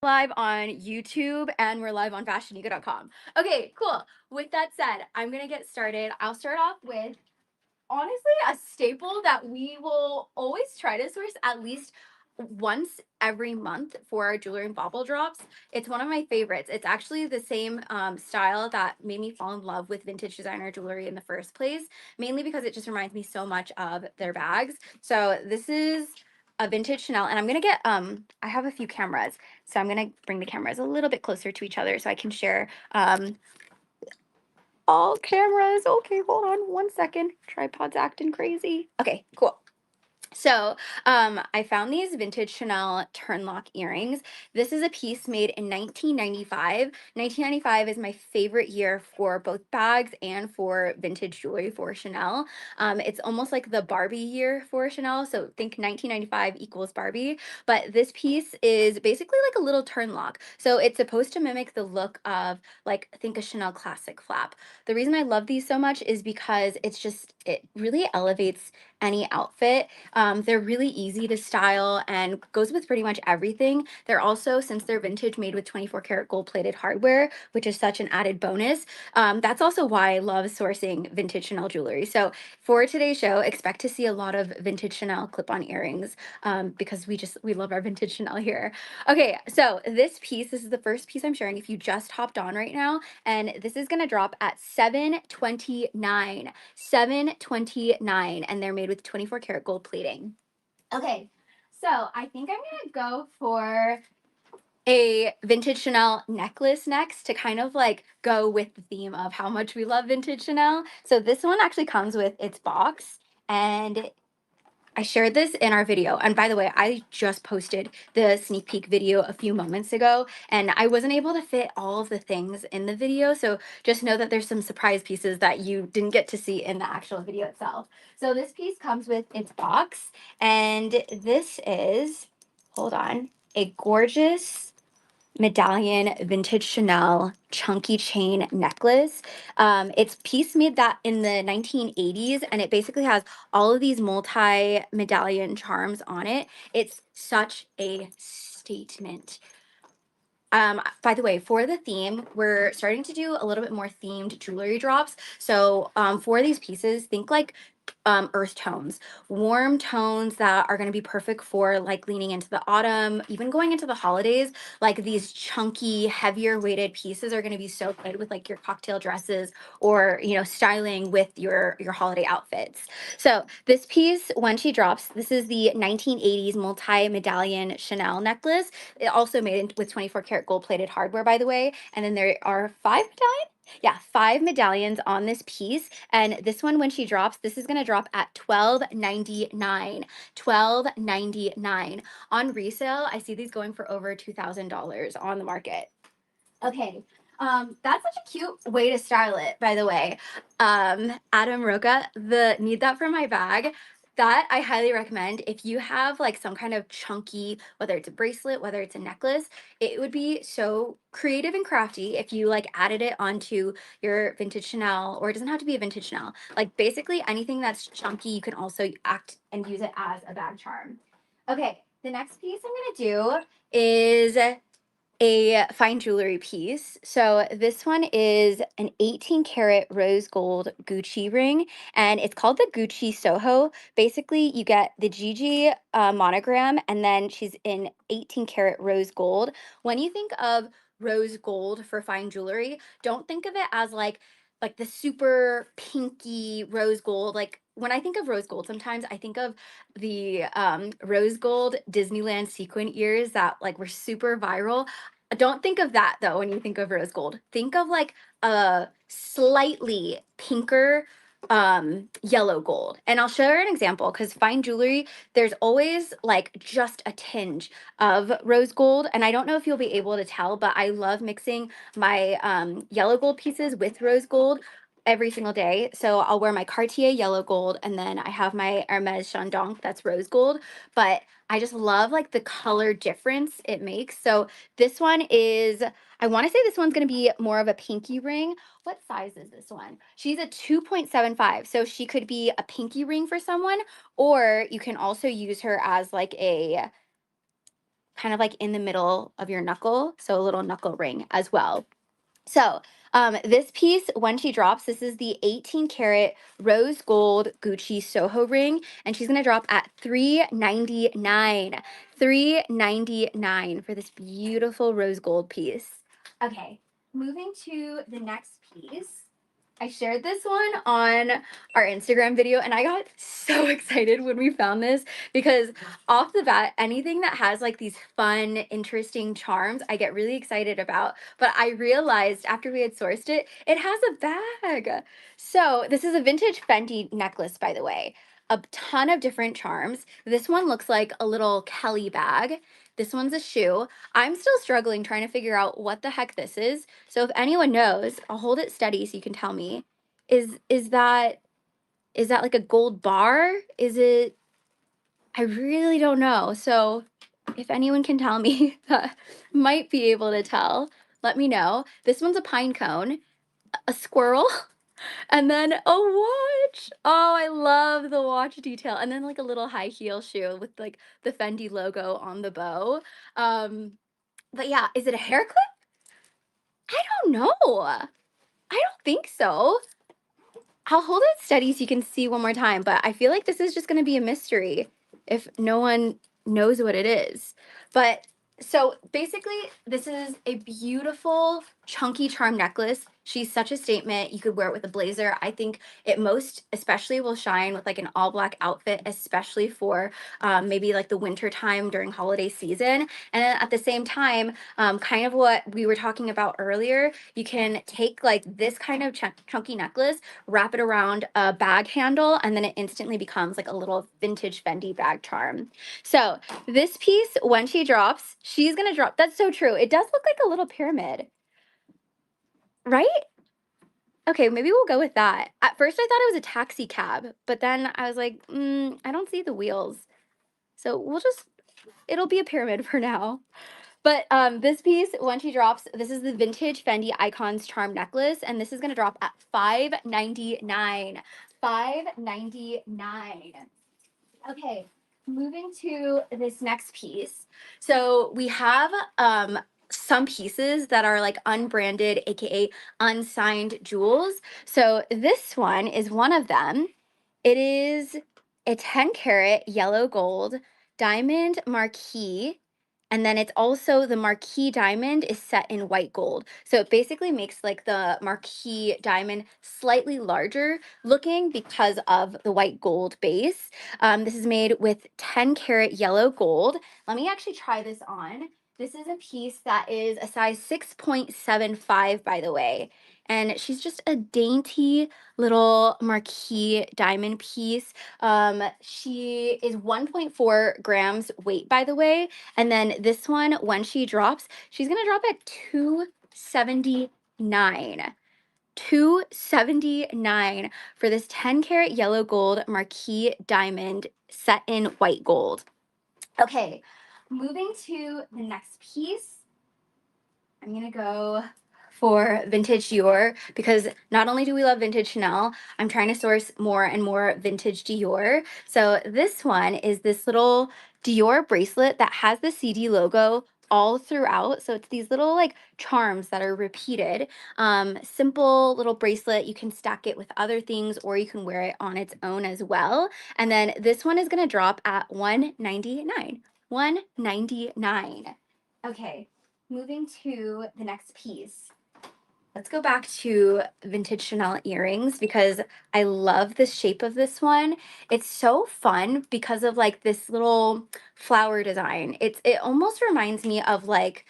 Live on YouTube and we're live on FashionNica.com. Okay, cool. With that said, I'm gonna get started. I'll start off with honestly a staple that we will always try to source at least once every month for our jewelry and bauble drops. It's one of my favorites. It's actually the same style that made me fall in love with vintage designer jewelry in the first place, mainly because it just reminds me so much of their bags. So this is a vintage Chanel, and I'm gonna get I have a few cameras, so I'm gonna bring the cameras a little bit closer to each other so I can share all cameras. Okay, hold on 1 second. Tripod's acting crazy. Okay, cool. So, I found these vintage Chanel turnlock earrings. This is a piece made in 1995. 1995 is my favorite year for both bags and for vintage jewelry for Chanel. It's almost like the Barbie year for Chanel. So think 1995 equals Barbie. But this piece is basically like a little turnlock. So it's supposed to mimic the look of like think a Chanel classic flap. The reason I love these so much is because it really elevates any outfit. They're really easy to style and goes with pretty much everything. They're also, since they're vintage, made with 24 karat gold plated hardware, which is such an added bonus. That's also why I love sourcing vintage Chanel jewelry. So for today's show, expect to see a lot of vintage Chanel clip-on earrings because we love our vintage Chanel here. Okay, so this is the first piece I'm sharing if you just hopped on right now, and this is gonna drop at 729. 729, and they're made with 24 karat gold plating. Okay, so I think I'm gonna go for a vintage Chanel necklace next to kind of like go with the theme of how much we love vintage Chanel. So this one actually comes with its box, and I shared this in our video. And by the way, I just posted the sneak peek video a few moments ago, and I wasn't able to fit all of the things in the video. So just know that there's some surprise pieces that you didn't get to see in the actual video itself. So this piece comes with its box, and this is, hold on, a gorgeous medallion vintage Chanel chunky chain necklace. It's piece made that in the 1980s, and it basically has all of these multi medallion charms on it. It's such a statement. By the way, for the theme, we're starting to do a little bit more themed jewelry drops. So, for these pieces, think like earth tones, warm tones that are going to be perfect for like leaning into the autumn, even going into the holidays. Like these chunky, heavier weighted pieces are going to be so good with like your cocktail dresses or styling with your holiday outfits. So this piece, when she drops, this is the 1980s multi medallion Chanel necklace. It also made it with 24 karat gold plated hardware, by the way. And then there are five medallions. Yeah, five medallions on this piece. And this one, when she drops, this is gonna drop at 12.99. 12.99. On resale, I see these going for over $2,000 on the market. Okay. That's such a cute way to style it, by the way. Adam Roca, the need that for my bag. That I highly recommend. If you have like some kind of chunky, whether it's a bracelet, whether it's a necklace, it would be so creative and crafty if you like added it onto your vintage Chanel, or it doesn't have to be a vintage Chanel. Like basically anything that's chunky, you can also act and use it as a bag charm. Okay, the next piece I'm gonna do is a fine jewelry piece. So this one is an 18 karat rose gold Gucci ring, and it's called the Gucci Soho. Basically, you get the Gigi monogram, and then she's in 18 karat rose gold. When you think of rose gold for fine jewelry, don't think of it as like the super pinky rose gold. Like when I think of rose gold, sometimes I think of the rose gold Disneyland sequin ears that like were super viral. Don't think of that though when you think of rose gold. Think of like a slightly pinker yellow gold. And I'll share an example because fine jewelry, there's always like just a tinge of rose gold. And I don't know if you'll be able to tell, but I love mixing my yellow gold pieces with rose gold every single day. So I'll wear my Cartier yellow gold, and then I have my Hermes Chandon that's rose gold. But I just love like the color difference it makes. So this one is, I want to say this one's going to be more of a pinky ring. What size is this one? She's a 2.75. So she could be a pinky ring for someone, or you can also use her as like kind of like in the middle of your knuckle, so a little knuckle ring as well. So this piece, when she drops, this is the 18 karat rose gold Gucci Soho ring, and she's gonna drop at $399. $399 for this beautiful rose gold piece. Okay, moving to the next piece. I shared this one on our Instagram video, and I got so excited when we found this because off the bat, anything that has like these fun, interesting charms, I get really excited about. But I realized after we had sourced it, it has a bag. So this is a vintage Fendi necklace, by the way. A ton of different charms. This one looks like a little Kelly bag. This one's a shoe. I'm still struggling trying to figure out what the heck this is. So if anyone knows, I'll hold it steady so you can tell me. Is that like a gold bar? Is it? I really don't know. So if anyone can tell me that might be able to tell, let me know. This one's a pine cone, a squirrel, and then a watch. Oh, I love the watch detail. And then like a little high heel shoe with like the Fendi logo on the bow. Um, but yeah, is it a hair clip? I don't know. I don't think so. I'll hold it steady so you can see one more time, but I feel like this is just going to be a mystery if no one knows what it is. But so basically, this is a beautiful, chunky charm necklace. She's such a statement. You could wear it with a blazer. I think it most especially will shine with like an all black outfit, especially for maybe like the winter time during holiday season. And then at the same time, kind of what we were talking about earlier, you can take like this kind of chunky necklace, wrap it around a bag handle, and then it instantly becomes like a little vintage Fendi bag charm. So this piece, when she drops, she's gonna drop. That's so true. It does look like a little pyramid, right? Okay, maybe we'll go with that. At first, I thought it was a taxi cab, but then I was like, I don't see the wheels. So it'll be a pyramid for now. But this piece, when she drops, this is the vintage Fendi Icons charm necklace, and this is gonna drop at $599. $599. Okay, moving to this next piece. So we have some pieces that are like unbranded, aka unsigned jewels. So this one is one of them. It is a 10 karat yellow gold diamond marquee. And then it's also the marquee diamond is set in white gold. So it basically makes like the marquee diamond slightly larger looking because of the white gold base. This is made with 10 karat yellow gold. Let me actually try this on. This is a piece that is a size 6.75, by the way. And she's just a dainty little marquee diamond piece. She is 1.4 grams weight, by the way. And then this one, when she drops, she's going to drop at 279. 279 for this 10 karat yellow gold marquee diamond set in white gold. Okay, moving to the next piece. I'm gonna go for vintage Dior because not only do we love vintage Chanel, I'm trying to source more and more vintage Dior. So this one is this little Dior bracelet that has the CD logo all throughout. So it's these little like charms that are repeated. Simple little bracelet. You can stack it with other things or you can wear it on its own as well. And then this one is gonna drop at $199. $199. Okay. Moving to the next piece. Let's go back to vintage Chanel earrings because I love the shape of this one. It's so fun because of like this little flower design. It almost reminds me of like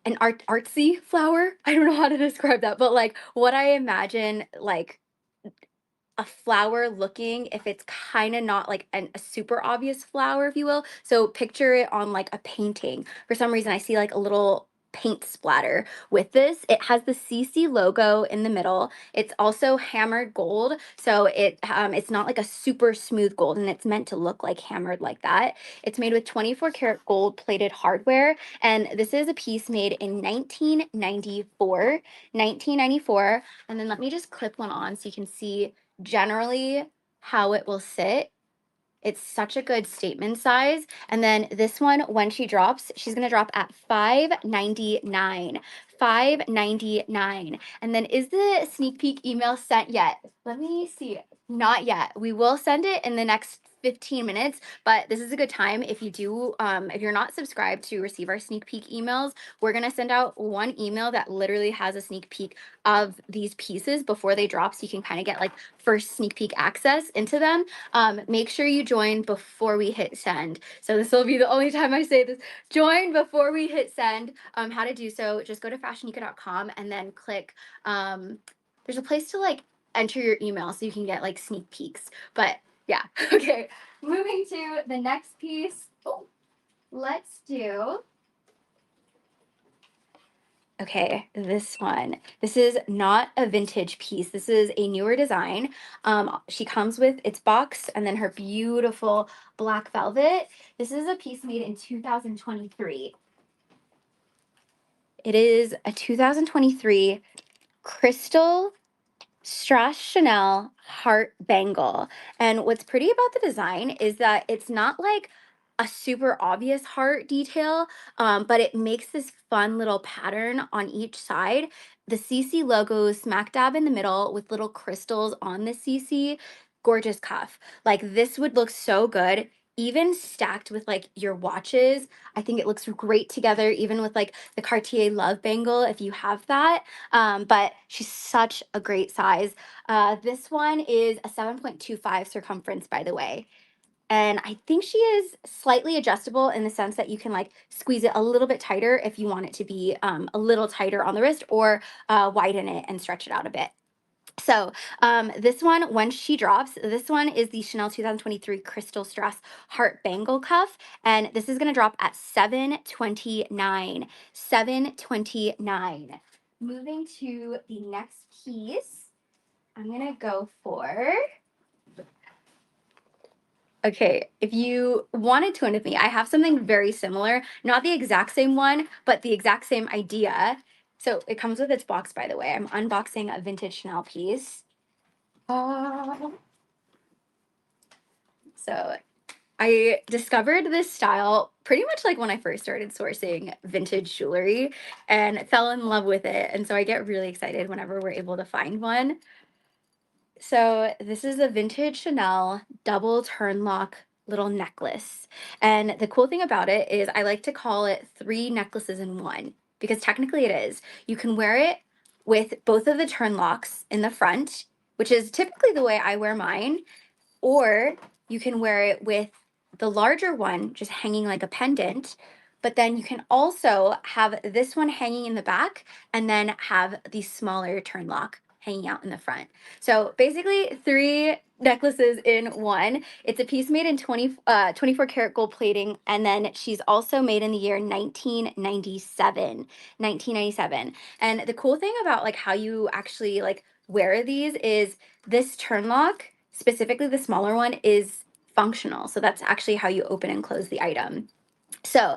an artsy flower. I don't know how to describe that, but like what I imagine like a flower looking if it's kind of not like a super obvious flower, if you will. So picture it on like a painting. For some reason, I see like a little paint splatter with this. It has the CC logo in the middle. It's also hammered gold, so it's not like a super smooth gold, and it's meant to look like hammered like that. It's made with 24 karat gold plated hardware, and this is a piece made in 1994. 1994. And then let me just clip one on so you can see generally how it will sit. It's such a good statement size. And then this one, when she drops, she's gonna drop at $5.99. $5.99. And then is the sneak peek email sent yet? Let me see. Not yet. We will send it in the next 15 minutes, but this is a good time if you do, if you're not subscribed to receive our sneak peek emails, we're going to send out one email that literally has a sneak peek of these pieces before they drop, so you can kind of get like first sneak peek access into them. Make sure you join before we hit send. So this will be the only time I say this. Join before we hit send. How to do so, just go to fashionica.com and then click, there's a place to like enter your email so you can get like sneak peeks. But yeah, okay. Moving to the next piece. Oh, let's do. Okay, this one. This is not a vintage piece. This is a newer design. She comes with its box and then her beautiful black velvet. This is a piece made in 2023. It is a 2023 crystal Strass Chanel heart bangle. And what's pretty about the design is that it's not like a super obvious heart detail, but it makes this fun little pattern on each side. The CC logo is smack dab in the middle with little crystals on the CC. Gorgeous cuff. Like this would look so good, even stacked with like your watches. I think it looks great together, even with like the Cartier Love bangle if you have that. But she's such a great size. This one is a 7.25 circumference, by the way. And I think she is slightly adjustable in the sense that you can like squeeze it a little bit tighter if you want it to be a little tighter on the wrist, or widen it and stretch it out a bit. So this one, when she drops, this one is the Chanel 2023 Crystal Strass Heart Bangle Cuff, and this is going to drop at $7.29. $7.29. Moving to the next piece, I'm going to go for. Okay, if you wanted to with me, I have something very similar, not the exact same one, but the exact same idea. So it comes with its box, by the way. I'm unboxing a vintage Chanel piece. So I discovered this style pretty much like when I first started sourcing vintage jewelry and fell in love with it. And so I get really excited whenever we're able to find one. So this is a vintage Chanel double turn lock little necklace. And the cool thing about it is I like to call it 3 necklaces in one, because technically it is. You can wear it with both of the turn locks in the front, which is typically the way I wear mine, or you can wear it with the larger one just hanging like a pendant, but then you can also have this one hanging in the back and then have the smaller turn lock hanging out in the front. So basically 3 necklaces in one. It's a piece made in 24 karat gold plating, and then she's also made in the year 1997. 1997. And the cool thing about like how you actually like wear these is this turn lock, specifically the smaller one, is functional. So that's actually how you open and close the item. So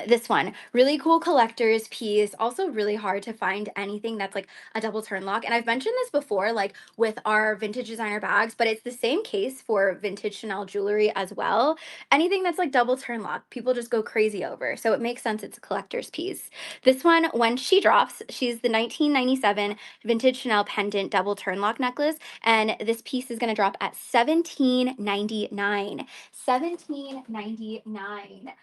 this one, really cool collector's piece, also really hard to find anything that's like a double turn lock. And I've mentioned this before, like with our vintage designer bags, but it's the same case for vintage Chanel jewelry as well. Anything that's like double turn lock, people just go crazy over. So it makes sense it's a collector's piece. This one, when she drops, she's the 1997 vintage Chanel pendant double turn lock necklace. And this piece is going to drop at $17.99. $17.99.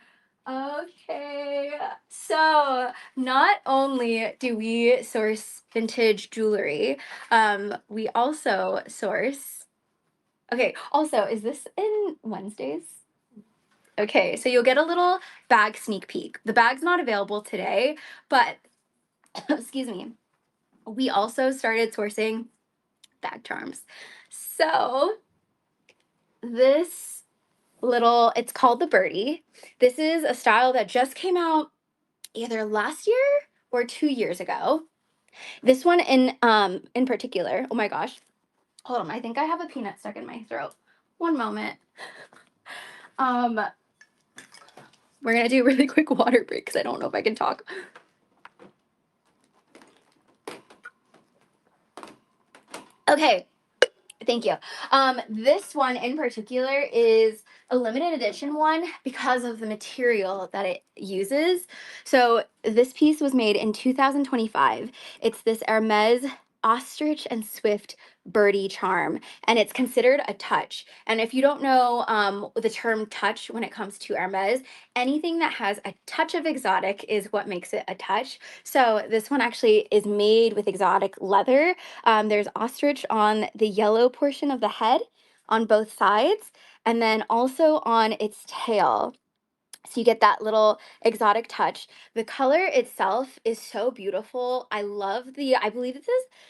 Okay, so not only do we source vintage jewelry, we also source. Okay, also, is this in Wednesdays? Okay, so you'll get a little bag sneak peek. The bag's not available today, but excuse me, we also started sourcing bag charms. So this little, it's called the birdie. This is a style that just came out either last year or 2 years ago. This one in particular, oh my gosh. Hold on, I think I have a peanut stuck in my throat. One moment. Um, we're gonna do a really quick water break because I don't know if I can talk. Okay, thank you. This one in particular is a limited edition one because of the material that it uses. So this piece was made in 2025. It's this Hermes ostrich and swift birdie charm, and it's considered a touch. And if you don't know the term touch when it comes to Hermes, anything that has a touch of exotic is what makes it a touch. So this one actually is made with exotic leather. There's ostrich on the yellow portion of the head on both sides, and then also on its tail. So you get that little exotic touch. The color itself is so beautiful. I love I believe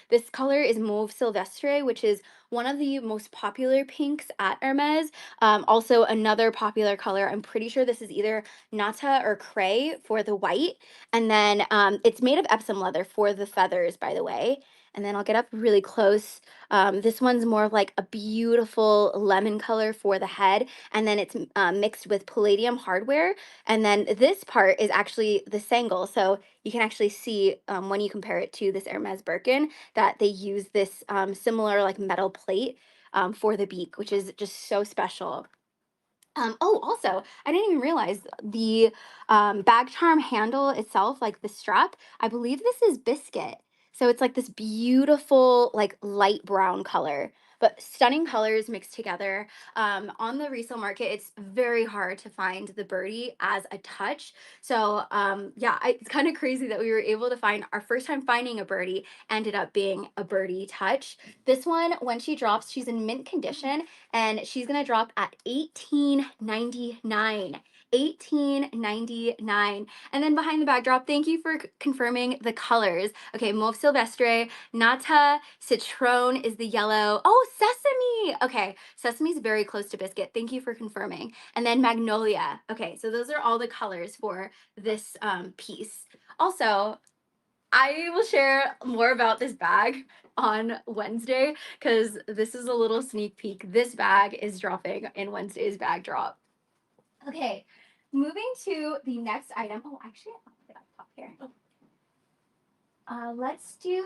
this color is Mauve Silvestre, which is one of the most popular pinks at Hermes. Also another popular color, I'm pretty sure this is either Nata or Cray for the white. And then it's made of Epsom leather for the feathers, by the way. And then I'll get up really close. This one's more of like a beautiful lemon color for the head, and then it's mixed with palladium hardware. And then this part is actually the sangle. So you can actually see when you compare it to this Hermes Birkin that they use this similar like metal plate for the beak, which is just so special. Oh, also, I didn't even realize the bag charm handle itself, like the strap, I believe this is biscuit. So it's like this beautiful, like light brown color, but stunning colors mixed together. On the resale market, it's very hard to find the birdie as a touch. So yeah, it's kind of crazy that we were able to find our first time finding a birdie ended up being a birdie touch. This one, when she drops, she's in mint condition and she's gonna drop at 18.99. 18.99. And then behind the backdrop, thank you for confirming the colors. Okay, Mauve Silvestre, Nata, Citron is the yellow. Oh, Sesame. Okay, Sesame's very close to biscuit. Thank you for confirming. And then Magnolia. Okay, so those are all the colors for this piece. Also, I will share more about this bag on Wednesday because this is a little sneak peek. This bag is dropping in Wednesday's bag drop. Okay, moving to the next item. Oh, actually, I'll put it up top here. Let's do,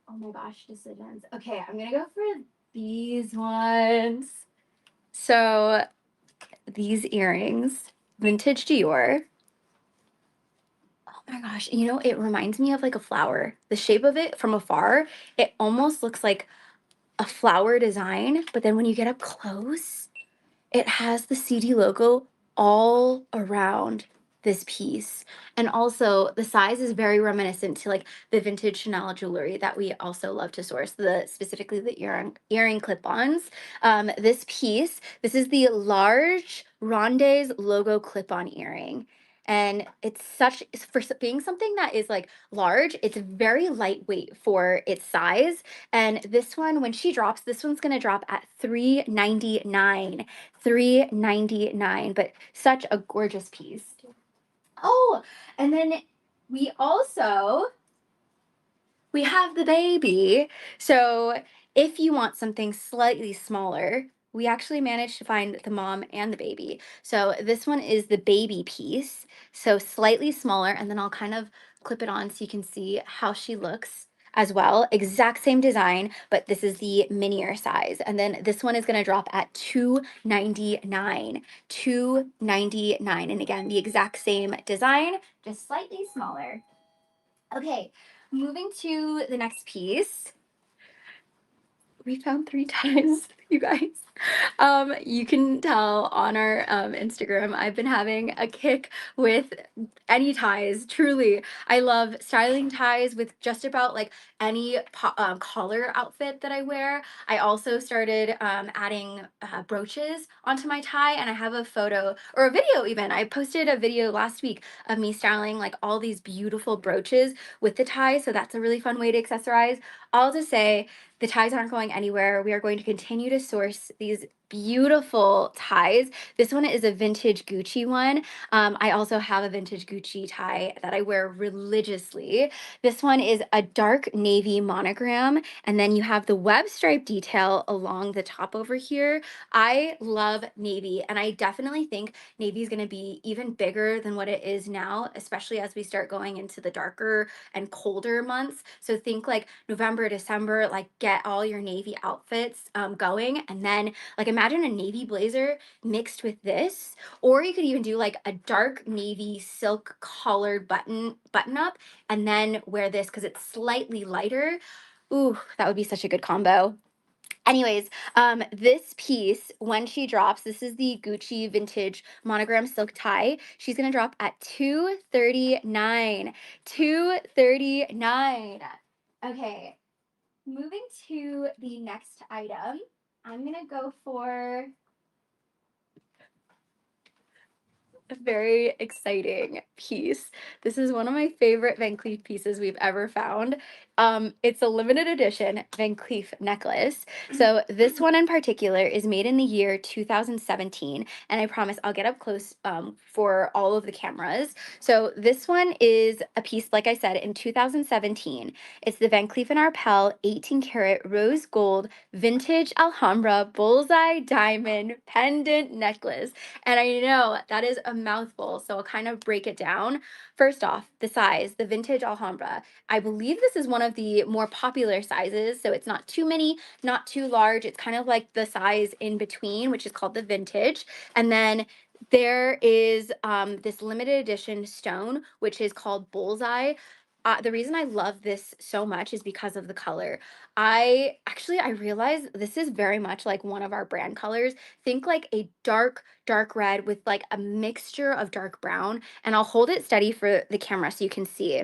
oh my gosh, decisions. Okay, I'm gonna go for these ones. So these earrings, vintage Dior. Oh my gosh, you know, it reminds me of like a flower. The shape of it from afar, it almost looks like a flower design, but then when you get up close, it has the CD logo all around this piece. And also the size is very reminiscent to like the vintage Chanel jewelry that we also love to source, the specifically the earring clip-ons. This piece, this is the large Ronde's logo clip-on earring. And it's such, for being something that is like large, it's very lightweight for its size. And this one, when she drops, this one's gonna drop at $399. $399, but such a gorgeous piece. Oh, and then we also we have the baby. So if you want something slightly smaller, we actually managed to find the mom and the baby. So this one is the baby piece, so slightly smaller, and then I'll kind of clip it on so you can see how she looks as well. Exact same design, but this is the minier size. And then this one is going to drop at 299. 299. And again, the exact same design, just slightly smaller. Okay, moving to the next piece. We found three ties, you guys. You can tell on our Instagram, I've been having a kick with any ties. Truly, I love styling ties with just about like any collar outfit that I wear. I also started adding brooches onto my tie, and I have a photo or a video even. I posted a video last week of me styling like all these beautiful brooches with the tie, so that's a really fun way to accessorize. All to say, the ties aren't going anywhere. We are going to continue to source these beautiful ties. This one is a vintage Gucci one. I also have a vintage Gucci tie that I wear religiously. This one is a dark navy monogram, and then you have the web stripe detail along the top over here. I love navy, and I definitely think navy is going to be even bigger than what it is now, especially as we start going into the darker and colder months. So think like November, December, like get all your navy outfits going. And then, like I imagine a navy blazer mixed with this, or you could even do like a dark navy silk collared button up and then wear this because it's slightly lighter. Ooh, that would be such a good combo. Anyways, this piece, when she drops, this is the Gucci vintage monogram silk tie. She's gonna drop at 239. 239. Okay, moving to the next item, I'm gonna go for a very exciting piece. This is one of my favorite Van Cleef pieces we've ever found. It's a limited edition Van Cleef necklace. So this one in particular is made in the year 2017, and I promise I'll get up close for all of the cameras. So this one is a piece, like I said, in 2017. It's the Van Cleef & Arpels 18 karat rose gold vintage Alhambra bullseye diamond pendant necklace. And I know that is a mouthful, so I'll kind of break it down. First off, the size, the vintage Alhambra. I believe this is one of the more popular sizes, so it's not too mini, not too large. It's kind of like the size in between, which is called the vintage. And then there is this limited edition stone, which is called Bullseye. The reason I love this so much is because of the color. I realize this is very much like one of our brand colors. Think like a dark red with like a mixture of dark brown, and I'll hold it steady for the camera so you can see.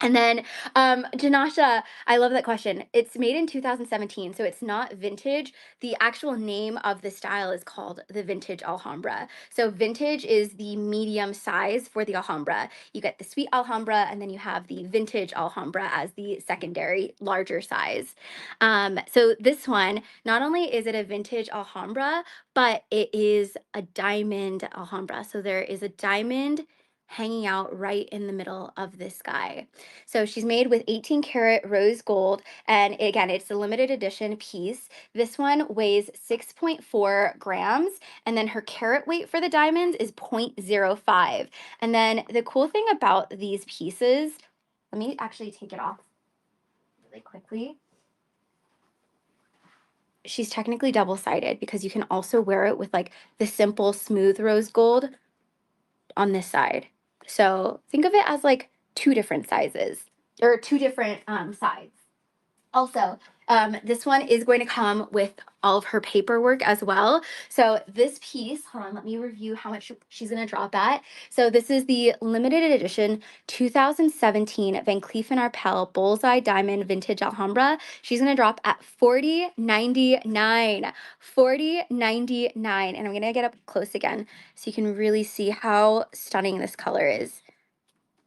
And then, Janasha, I love that question. It's made in 2017, so it's not vintage. The actual name of the style is called the Vintage Alhambra. So vintage is the medium size for the Alhambra. You get the sweet Alhambra, and then you have the Vintage Alhambra as the secondary, larger size. So this one, not only is it a vintage Alhambra, but it is a diamond Alhambra. So there is a diamond hanging out right in the middle of this guy. So she's made with 18 karat rose gold. And again, it's a limited edition piece. This one weighs 6.4 grams. And then her carat weight for the diamonds is 0.05. And then the cool thing about these pieces, let me actually take it off really quickly. She's technically double-sided because you can also wear it with like the simple smooth rose gold on this side. So think of it as like two different sizes or two different sides. Also, this one is going to come with all of her paperwork as well. So this piece, hold on, let me review how much she's going to drop at. So this is the limited edition 2017 Van Cleef & Arpels Bullseye Diamond Vintage Alhambra. She's going to drop at $40.99. $40.99. And I'm going to get up close again so you can really see how stunning this color is.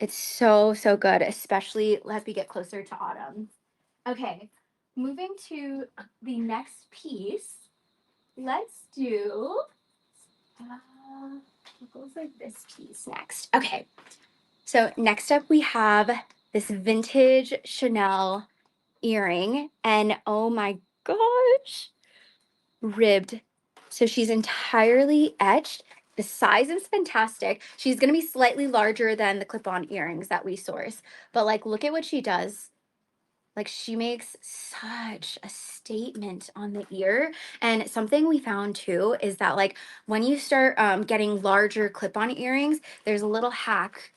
It's so, so good, especially as we get closer to autumn. Okay, moving to the next piece, let's do, it goes like this piece next. Okay, so next up we have this vintage Chanel earring, and oh my gosh, ribbed. So she's entirely etched. The size is fantastic. She's gonna be slightly larger than the clip-on earrings that we source, but like, look at what she does. Like she makes such a statement on the ear. And something we found too is that like when you start getting larger clip-on earrings, there's a little hack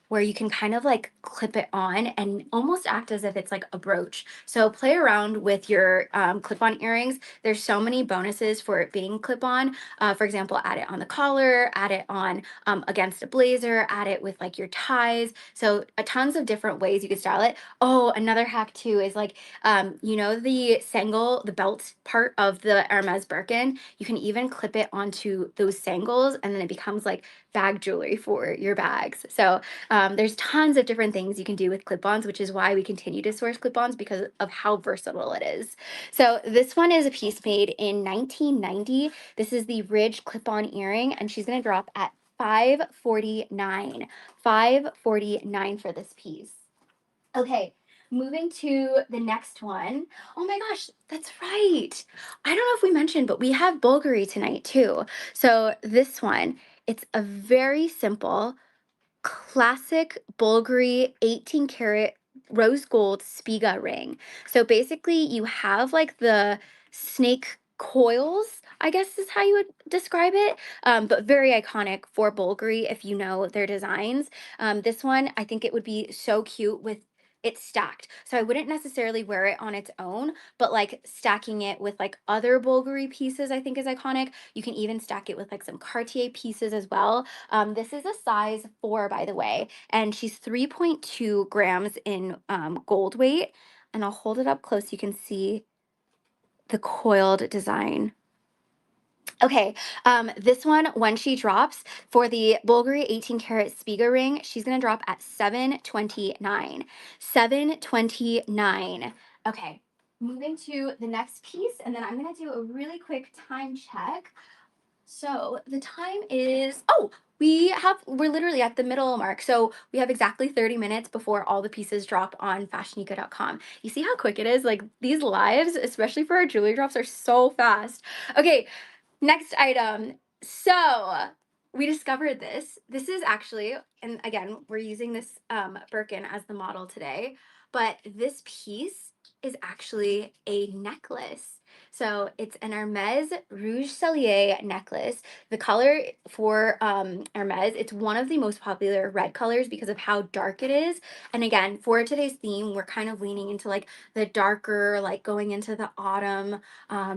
where you can kind of like clip it on and almost act as if it's like a brooch. So play around with your clip-on earrings. There's so many bonuses for it being clip-on. For example, add it on the collar, add it on against a blazer, add it with like your ties. So tons of different ways you could style it. Oh, another hack too is like, you know, the sangle, the belt part of the Hermes Birkin, you can even clip it onto those sangles and then it becomes like bag jewelry for your bags. So there's tons of different things you can do with clip-ons, which is why we continue to source clip-ons because of how versatile it is. So this one is a piece made in 1990. This is the Ridge clip-on earring, and she's going to drop at $549. $549 for this piece. Okay, moving to the next one. Oh my gosh, that's right. I don't know if we mentioned, but we have Bulgari tonight too. So this one, it's a very simple classic Bulgari 18 karat rose gold Spiga ring. So basically you have like the snake coils, I guess is how you would describe it, but very iconic for Bulgari if you know their designs. This one, I think it would be so cute with it stacked. So I wouldn't necessarily wear it on its own, but like stacking it with like other Bulgari pieces, I think is iconic. You can even stack it with like some Cartier pieces as well. This is a size 4, by the way, and she's 3.2 grams in gold weight. And I'll hold it up close so you can see the coiled design. Okay, this one, when she drops for the Bulgari 18 karat Spiga ring, she's gonna drop at 729. 729. Okay, moving to the next piece, and then I'm gonna do a really quick time check. So the time is, oh, we're literally at the middle mark. So we have exactly 30 minutes before all the pieces drop on fashionica.com. You see how quick it is? Like these lives, especially for our jewelry drops, are so fast. Okay, next item. So we discovered this. This is actually, and again, we're using this Birkin as the model today, but this piece is actually a necklace. So it's an Hermes Rouge Cellier necklace. The color for Hermes, it's one of the most popular red colors because of how dark it is. And again, for today's theme, we're kind of leaning into like the darker, like going into the autumn,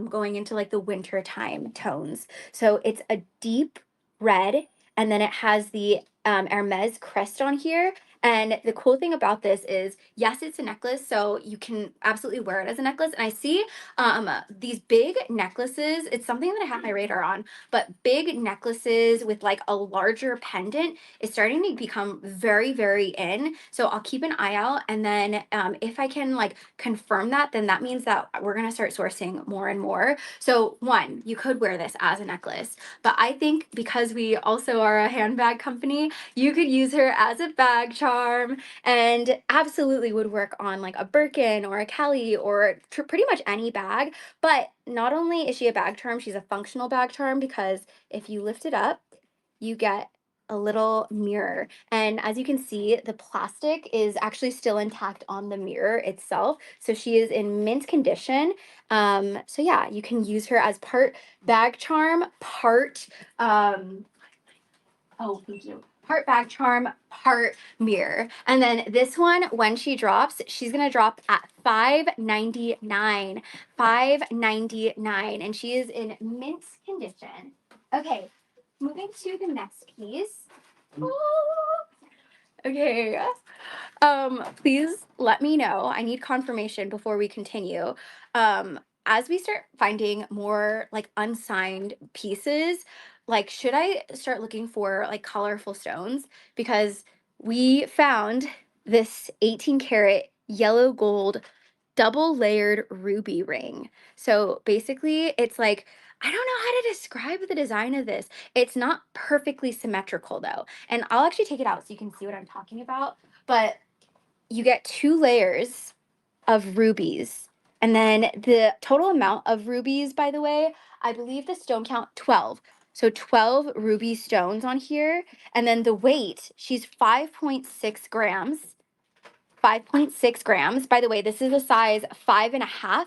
going into like the winter time tones. So it's a deep red, and then it has the Hermes crest on here. And the cool thing about this is, yes, it's a necklace, so you can absolutely wear it as a necklace. And I see these big necklaces, it's something that I have my radar on, but big necklaces with like a larger pendant is starting to become very, very in. So I'll keep an eye out. And then if I can like confirm that, then that means that we're going to start sourcing more and more. So one, you could wear this as a necklace, but I think because we also are a handbag company, you could use her as a bag charm and absolutely would work on like a Birkin or a Kelly or pretty much any bag. But not only is she a bag charm, she's a functional bag charm because if you lift it up, you get a little mirror. And as you can see, the plastic is actually still intact on the mirror itself. So she is in mint condition. So yeah, you can use her as part bag charm, part oh, thank you. Part bag charm, part mirror. And then this one, when she drops, she's gonna drop at 599. 599. And she is in mint condition. Okay, moving to the next piece. Oh, okay. Please let me know. I need confirmation before we continue. As we start finding more like unsigned pieces, like should I start looking for like colorful stones? Because we found this 18 karat yellow gold double layered ruby ring. So basically, it's like, I don't know how to describe the design of this. It's not perfectly symmetrical though. And I'll actually take it out so you can see what I'm talking about. But you get 2 layers of rubies. And then the total amount of rubies, by the way, I believe the stone count 12. So 12 ruby stones on here. And then the weight, she's 5.6 grams. 5.6 grams. By the way, this is a size 5.5.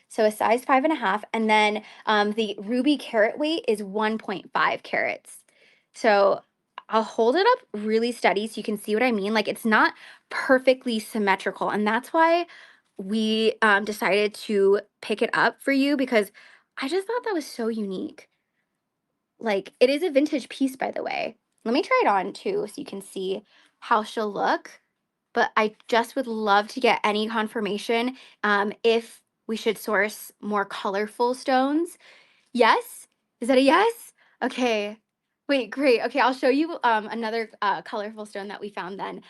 So a size 5.5. And then the ruby carat weight is 1.5 carats. So I'll hold it up really steady so you can see what I mean. Like it's not perfectly symmetrical. And that's why we decided to pick it up for you because I just thought that was so unique. Like it is a vintage piece, by the way. Let me try it on too so you can see how she'll look, but I just would love to get any confirmation if we should source more colorful stones. Yes? Is that a yes? Okay. Wait, great. Okay, I'll show you another colorful stone that we found then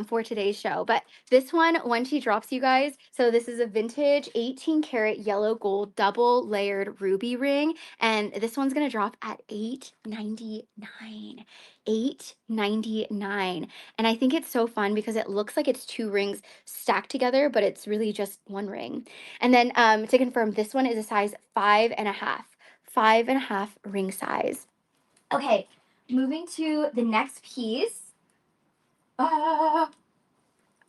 for today's show. But this one, when she drops, you guys, so this is a vintage 18 karat yellow gold double layered ruby ring. And this one's going to drop at 899. 899. And I think it's so fun because it looks like it's 2 rings stacked together, but it's really just 1 ring. And then to confirm, this one is a size 5.5. 5.5 ring size. Okay, moving to the next piece.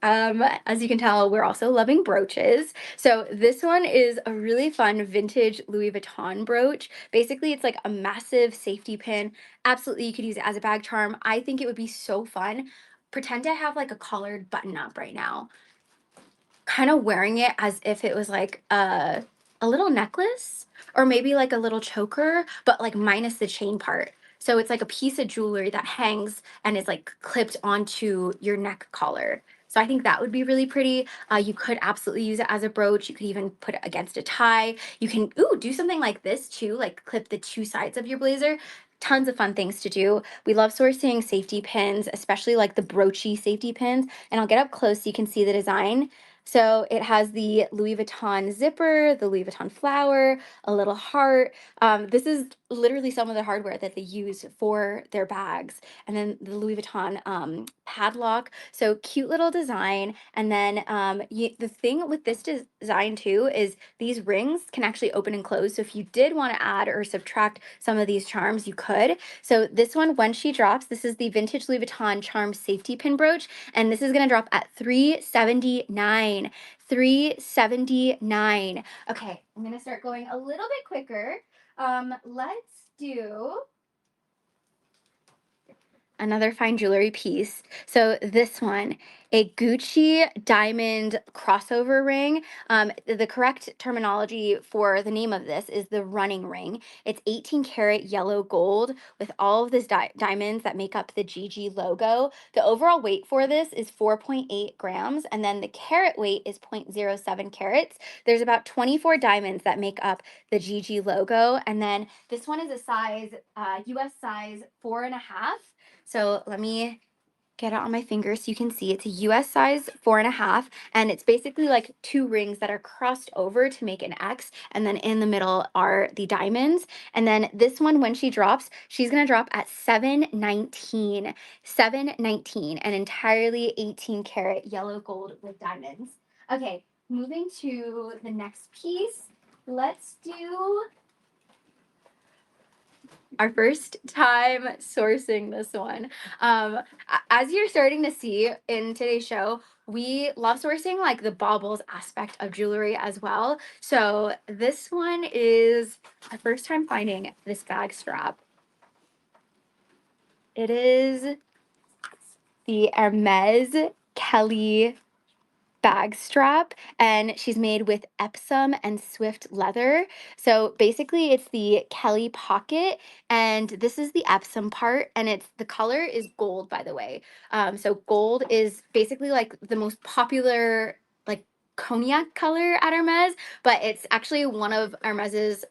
As you can tell, we're also loving brooches. So this one is a really fun vintage Louis Vuitton brooch. Basically, it's like a massive safety pin. Absolutely, you could use it as a bag charm. I think it would be so fun. Pretend I have like a collared button up right now, kind of wearing it as if it was like a little necklace or maybe like a little choker, but like minus the chain part. So it's like a piece of jewelry that hangs and is like clipped onto your neck collar. So I think that would be really pretty. You could absolutely use it as a brooch. You could even put it against a tie. You can do something like this too, like clip the two sides of your blazer. Tons of fun things to do. We love sourcing safety pins, especially like the broachy safety pins. And I'll get up close so you can see the design. So it has the Louis Vuitton zipper, the Louis Vuitton flower, a little heart. This is literally some of the hardware that they use for their bags. And then the Louis Vuitton padlock. So cute little design. And then the thing with this design too is these rings can actually open and close. So if you did want to add or subtract some of these charms, you could. So this one, when she drops, this is the vintage Louis Vuitton charm safety pin brooch. And this is going to drop at $379. $379. Okay, I'm going to start going a little bit quicker. Let's do another fine jewelry piece. So this one, a Gucci diamond crossover ring. The correct terminology for the name of this is the running ring. It's 18 karat yellow gold with all of these diamonds that make up the GG logo. The overall weight for this is 4.8 grams, and then the carat weight is 0.07 carats. There's about 24 diamonds that make up the GG logo, and then this one is a size, US size 4.5. So let me get it on my finger so you can see. It's a US size 4.5, and it's basically like two rings that are crossed over to make an X, and then in the middle are the diamonds. And then this one, when she drops, she's gonna drop at 719. 719, an entirely 18 karat yellow gold with diamonds. Okay, moving to the next piece. Let's do our first time sourcing this one. As you're starting to see in today's show, we love sourcing like the baubles aspect of jewelry as well. So this one is our first time finding this bag strap. It is the Hermes Kelly bag strap, and she's made with Epsom and Swift leather. So basically it's the Kelly pocket, and this is the Epsom part, and it's the color is gold, by the way. So gold is basically like the most popular like cognac color at Hermes, but it's actually one of Hermes's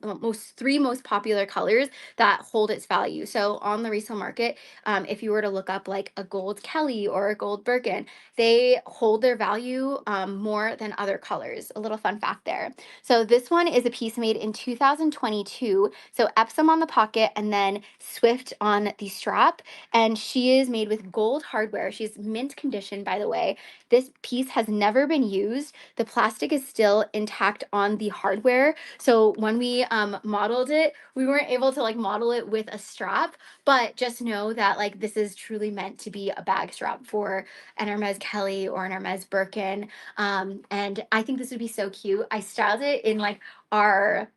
three most popular colors that hold its value. So on the resale market, if you were to look up like a gold Kelly or a gold Birkin, they hold their value more than other colors. A little fun fact there. So this one is a piece made in 2022. So Epsom on the pocket and then Swift on the strap. And she is made with gold hardware. She's mint condition, by the way. This piece has never been used. The plastic is still intact on the hardware. So when we modeled it, we weren't able to like model it with a strap, but just know that like this is truly meant to be a bag strap for an Hermes Kelly or an Hermes Birkin. And I think this would be so cute. I styled it in like our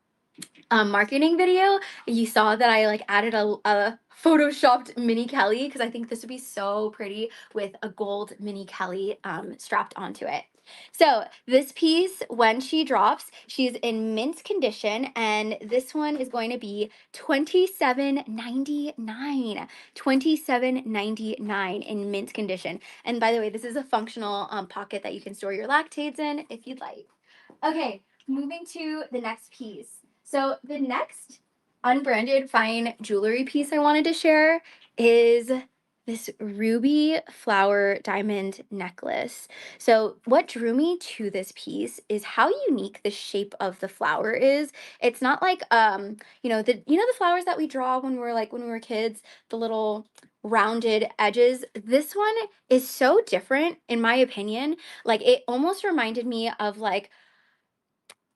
marketing video. You saw that I like added a photoshopped mini Kelly because I think this would be so pretty with a gold mini Kelly strapped onto it. So this piece, when she drops, she's in mint condition, and this one is going to be $27.99. $27.99 in mint condition. And by the way, this is a functional pocket that you can store your lactates in if you'd like. Okay, moving to the next piece. So the next unbranded fine jewelry piece I wanted to share is this ruby flower diamond necklace. So what drew me to this piece is how unique the shape of the flower is. It's not like the flowers that we draw when we were kids, the little rounded edges. This one is so different in my opinion. Like it almost reminded me of like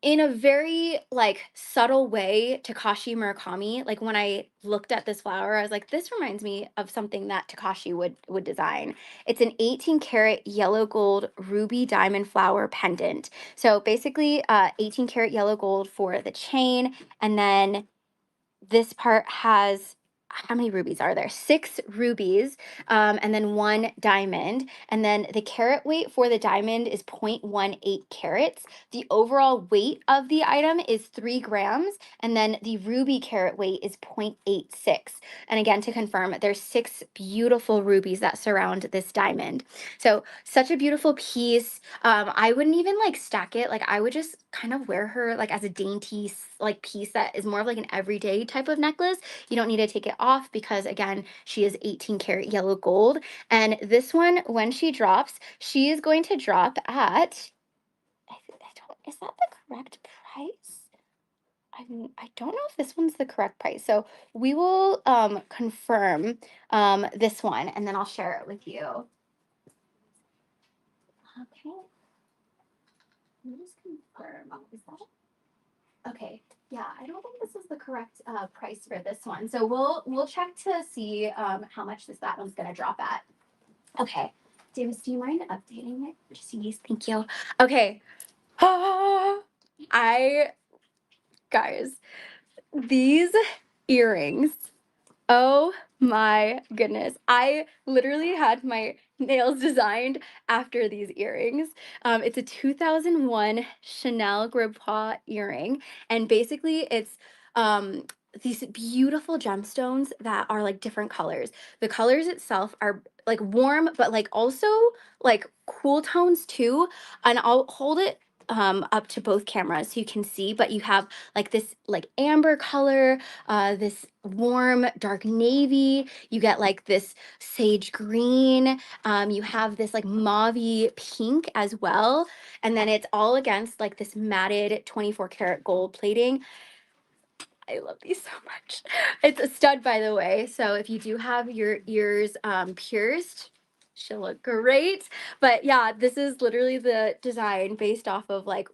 in a very like subtle way, Takashi Murakami, like when I looked at this flower, I was like, this reminds me of something that Takashi would design. It's an 18 karat yellow gold ruby diamond flower pendant. So basically 18 karat yellow gold for the chain, and then this part has, how many rubies are there? 6 rubies, and then 1 diamond. And then the carat weight for the diamond is 0.18 carats. The overall weight of the item is 3 grams. And then the ruby carat weight is 0.86. And again, to confirm, there's 6 beautiful rubies that surround this diamond. So such a beautiful piece. I wouldn't even like stack it. Like I would just kind of wear her like as a dainty like piece that is more of like an everyday type of necklace. You don't need to take it off because again, she is 18 karat yellow gold. And this one, when she drops, she is going to drop at, I don't, is that the correct price? I don't know if this one's the correct price. So we will confirm this one and then I'll share it with you. Okay. Let me just confirm. Is that okay? Yeah, I don't think this is the correct price for this one. So we'll check to see how much that one's gonna drop at. Okay. Davis, do you mind updating it? Just in case. Thank you. Okay. I guys, these earrings. Oh my goodness. I literally had my nails designed after these earrings. It's a 2001 Chanel Grappa earring. And basically, it's these beautiful gemstones that are like different colors. The colors itself are like warm, but like also like cool tones too. And I'll hold it up to both cameras so you can see, but you have like this like amber color, this warm dark navy. You get like this sage green. You have this like mauve pink as well. And then it's all against like this matted 24 karat gold plating. I love these so much. It's a stud, by the way. So if you do have your ears pierced, she'll look great. But yeah, this is literally the design based off of like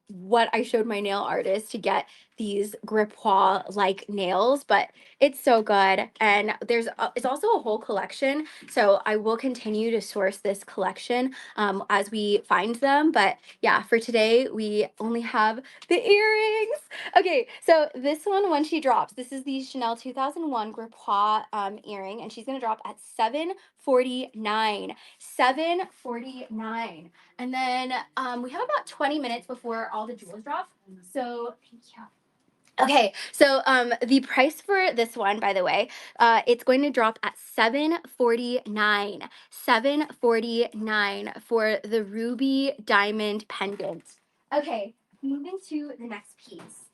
what I showed my nail artist to get these gripois like nails, but it's so good. And it's also a whole collection. So I will continue to source this collection as we find them. But yeah, for today, we only have the earrings. Okay, so this one, when she drops, this is the Chanel 2001 Gripois earring, and she's gonna drop at 749. 749. And then we have about 20 minutes before all the jewels drop. So thank you. Okay, so the price for this one, by the way, it's going to drop at 749. 749 for the ruby diamond pendant. Okay, moving to the next piece.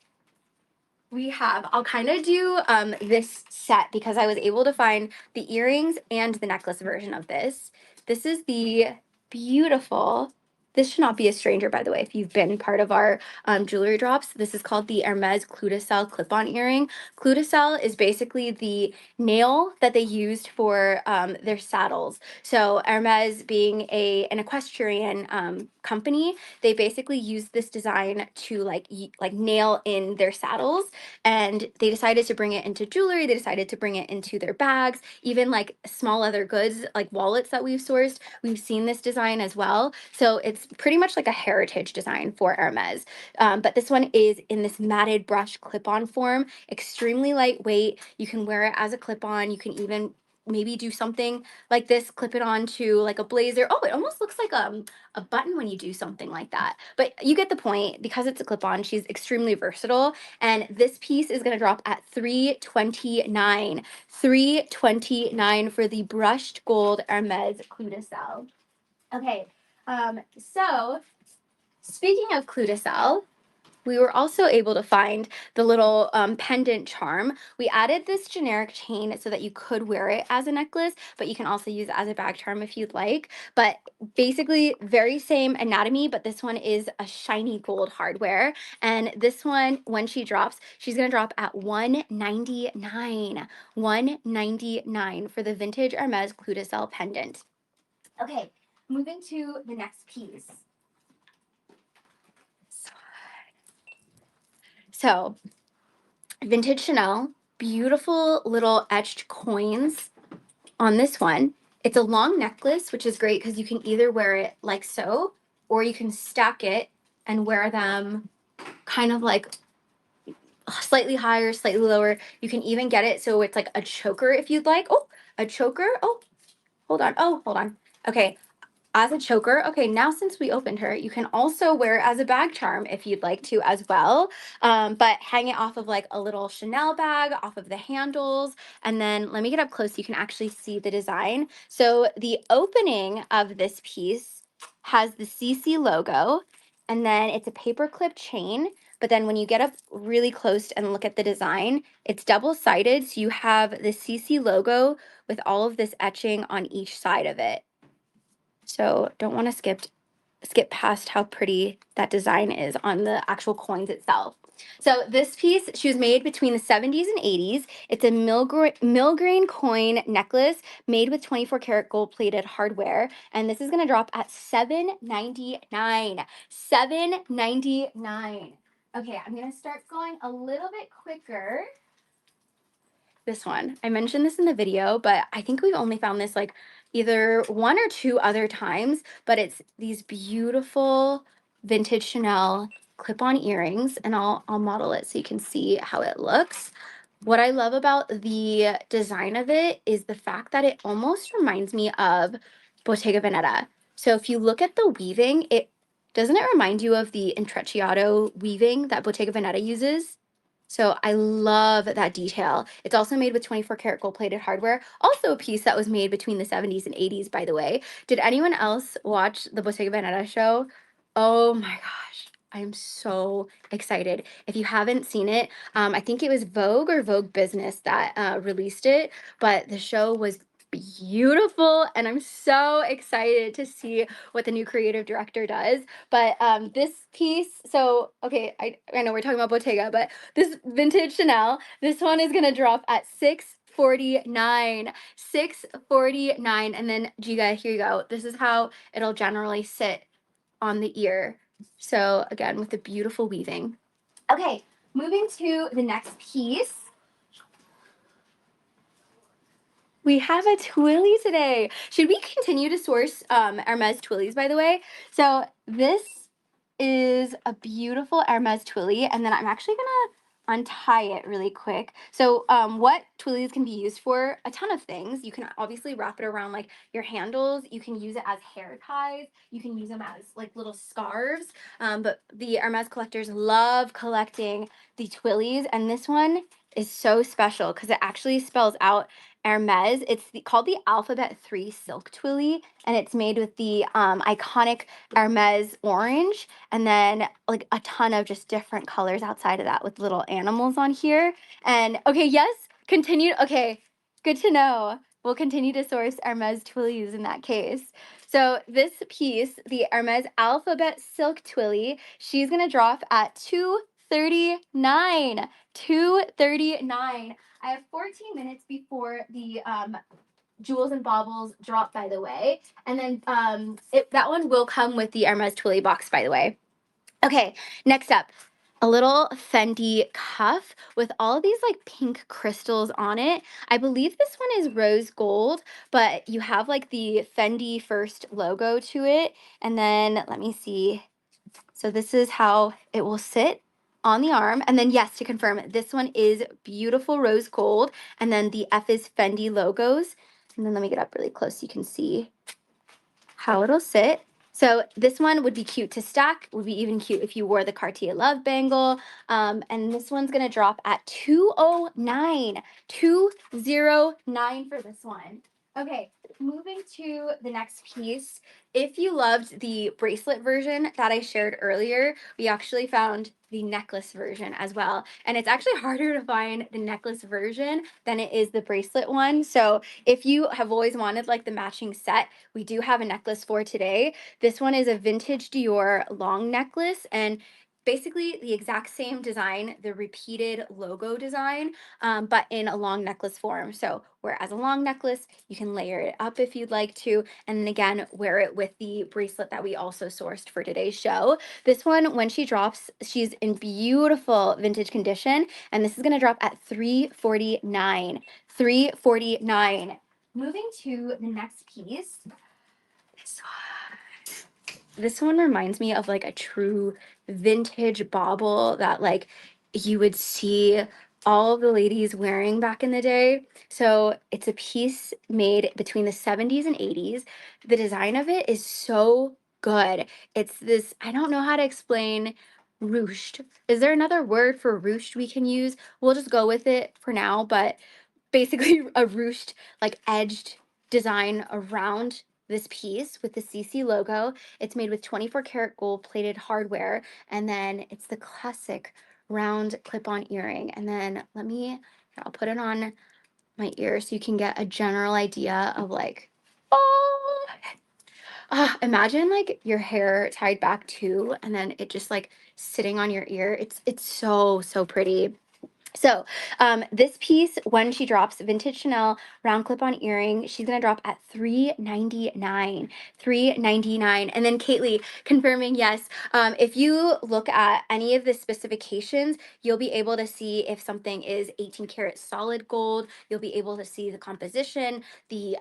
I'll kind of do this set because I was able to find the earrings and the necklace version of this. This is the beautiful, this should not be a stranger, by the way, if you've been part of our jewelry drops. This is called the Hermes clou de sel clip-on earring. Clou de sel is basically the nail that they used for their saddles. So Hermes being an equestrian company, they basically used this design to like nail in their saddles, and they decided to bring it into jewelry. They decided to bring it into their bags, even like small leather goods like wallets that we've sourced. We've seen this design as well. So it's pretty much like a heritage design for Hermes. But this one is in this matted brush clip-on form, extremely lightweight. You can wear it as a clip-on. You can even maybe do something like this, clip it onto like a blazer. Oh, it almost looks like a button when you do something like that. But you get the point. Because it's a clip-on, she's extremely versatile. And this piece is going to drop at 329. 329 for the brushed gold Hermes clou de sel. Okay, so speaking of clou de sel, we were also able to find the little pendant charm. We added this generic chain so that you could wear it as a necklace, but you can also use it as a bag charm if you'd like. But basically, very same anatomy, but this one is a shiny gold hardware. And this one, when she drops, she's gonna drop at $199. $199 for the vintage Hermes clou de sel pendant. Okay, moving to the next piece. So vintage Chanel, beautiful little etched coins on this one. It's a long necklace, which is great because you can either wear it like so, or you can stack it and wear them kind of like slightly higher, slightly lower. You can even get it so it's like a choker if you'd like. Oh, a choker. Oh, hold on. Oh, hold on. Okay, as a choker. Okay, now since we opened her, you can also wear it as a bag charm if you'd like to as well. But hang it off of like a little Chanel bag, off of the handles. And then let me get up close so you can actually see the design. So the opening of this piece has the CC logo, and then it's a paperclip chain. But then when you get up really close and look at the design, it's double-sided. So you have the CC logo with all of this etching on each side of it. So don't want to skip past how pretty that design is on the actual coins itself. So this piece, she was made between the 70s and 80s. It's a mill grain coin necklace made with 24 karat gold plated hardware. And this is going to drop at $7.99. $7.99. Okay, I'm going to start going a little bit quicker. This one, I mentioned this in the video, but I think we've only found this like either one or two other times, but it's these beautiful vintage Chanel clip-on earrings, and I'll model it so you can see how it looks. What I love about the design of it is the fact that it almost reminds me of Bottega Veneta. So if you look at the weaving, doesn't it remind you of the intrecciato weaving that Bottega Veneta uses? So I love that detail. It's also made with 24 karat gold plated hardware. Also a piece that was made between the 70s and 80s, by the way. Did anyone else watch the Bottega Veneta show? Oh my gosh. I'm so excited. If you haven't seen it, I think it was Vogue or Vogue Business that released it, but the show was beautiful, and I'm so excited to see what the new creative director does. But this piece, so okay, I know we're talking about Bottega, but this vintage Chanel, this one is gonna drop at $649. $649. And then Giga, here you go. This is how it'll generally sit on the ear. So again, with the beautiful weaving. Okay, moving to the next piece. We have a twilly today. Should we continue to source Hermes twillies, by the way? So this is a beautiful Hermes twilly, and then I'm actually gonna untie it really quick. So what twillies can be used for? A ton of things. You can obviously wrap it around like your handles. You can use it as hair ties. You can use them as like little scarves. But the Hermes collectors love collecting the twillies, and this one is so special because it actually spells out Hermes. It's called the Alphabet 3 Silk Twilly, and it's made with the iconic Hermes orange, and then like a ton of just different colors outside of that with little animals on here. And okay, yes, continue. Okay, good to know. We'll continue to source Hermes Twillies in that case. So this piece, the Hermes Alphabet Silk Twilly, she's gonna drop at $239. $239. I have 14 minutes before the Jewels and Baubles drop, by the way. And then that one will come with the Hermes Twilly box, by the way. Okay, next up, a little Fendi cuff with all of these like pink crystals on it. I believe this one is rose gold, but you have like the Fendi first logo to it. And then let me see. So this is how it will sit on the arm. And then yes, to confirm, this one is beautiful rose gold. And then the F is Fendi logos. And then let me get up really close so you can see how it'll sit. So this one would be cute to stack, would be even cute if you wore the Cartier Love bangle. And this one's gonna drop at $209. $209 for this one. Okay, moving to the next piece. If you loved the bracelet version that I shared earlier, we actually found the necklace version as well. And it's actually harder to find the necklace version than it is the bracelet one. So if you have always wanted like the matching set, we do have a necklace for today. This one is a vintage Dior long necklace, and basically the exact same design, the repeated logo design, but in a long necklace form. So wear it as a long necklace, you can layer it up if you'd like to, and then again, wear it with the bracelet that we also sourced for today's show. This one, when she drops, she's in beautiful vintage condition, and this is gonna drop at $349. $349. Moving to the next piece. This one reminds me of like a true vintage bauble that like you would see all of the ladies wearing back in the day. So it's a piece made between the 70s and 80s. The design of it is so good. It's this, I don't know how to explain, ruched. Is there another word for ruched we can use? We'll just go with it for now, but basically a ruched, like edged design around this piece with the CC logo. It's made with 24 karat gold plated hardware, and then it's the classic round clip-on earring. And then I'll put it on my ear so you can get a general idea of like, oh, imagine like your hair tied back too, and then it just like sitting on your ear. It's so pretty. So this piece, when she drops, vintage Chanel round clip-on earring, she's gonna drop at $399. $399. And then Kately confirming, yes, if you look at any of the specifications, you'll be able to see if something is 18 karat solid gold. You'll be able to see the composition, the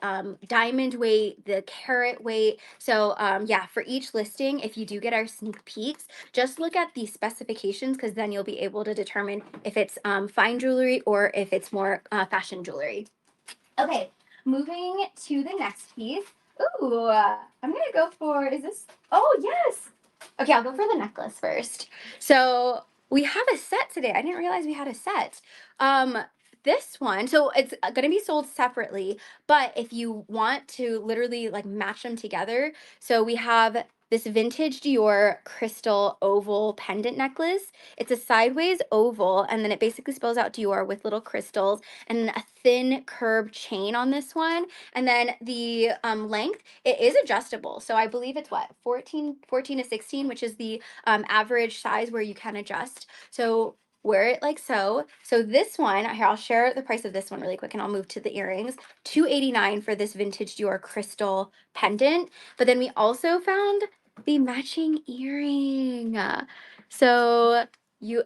diamond weight, the carat weight. So yeah, for each listing, if you do get our sneak peeks, just look at the specifications, because then you'll be able to determine if it's fine jewelry or if it's more fashion jewelry. Okay, moving to the next piece. Ooh, I'm gonna go for, is this, oh yes. Okay, I'll go for the necklace first. So we have a set today. I didn't realize we had a set. This one, so it's gonna be sold separately, but if you want to literally like match them together, so we have this vintage Dior crystal oval pendant necklace. It's a sideways oval, and then it basically spells out Dior with little crystals, and a thin curved chain on this one. And then the length, it is adjustable. So I believe it's what, 14 to 16, which is the average size where you can adjust. So wear it like so. So this one, here, I'll share the price of this one really quick, and I'll move to the earrings. $289 for this vintage Dior crystal pendant. But then we also found the matching earring. So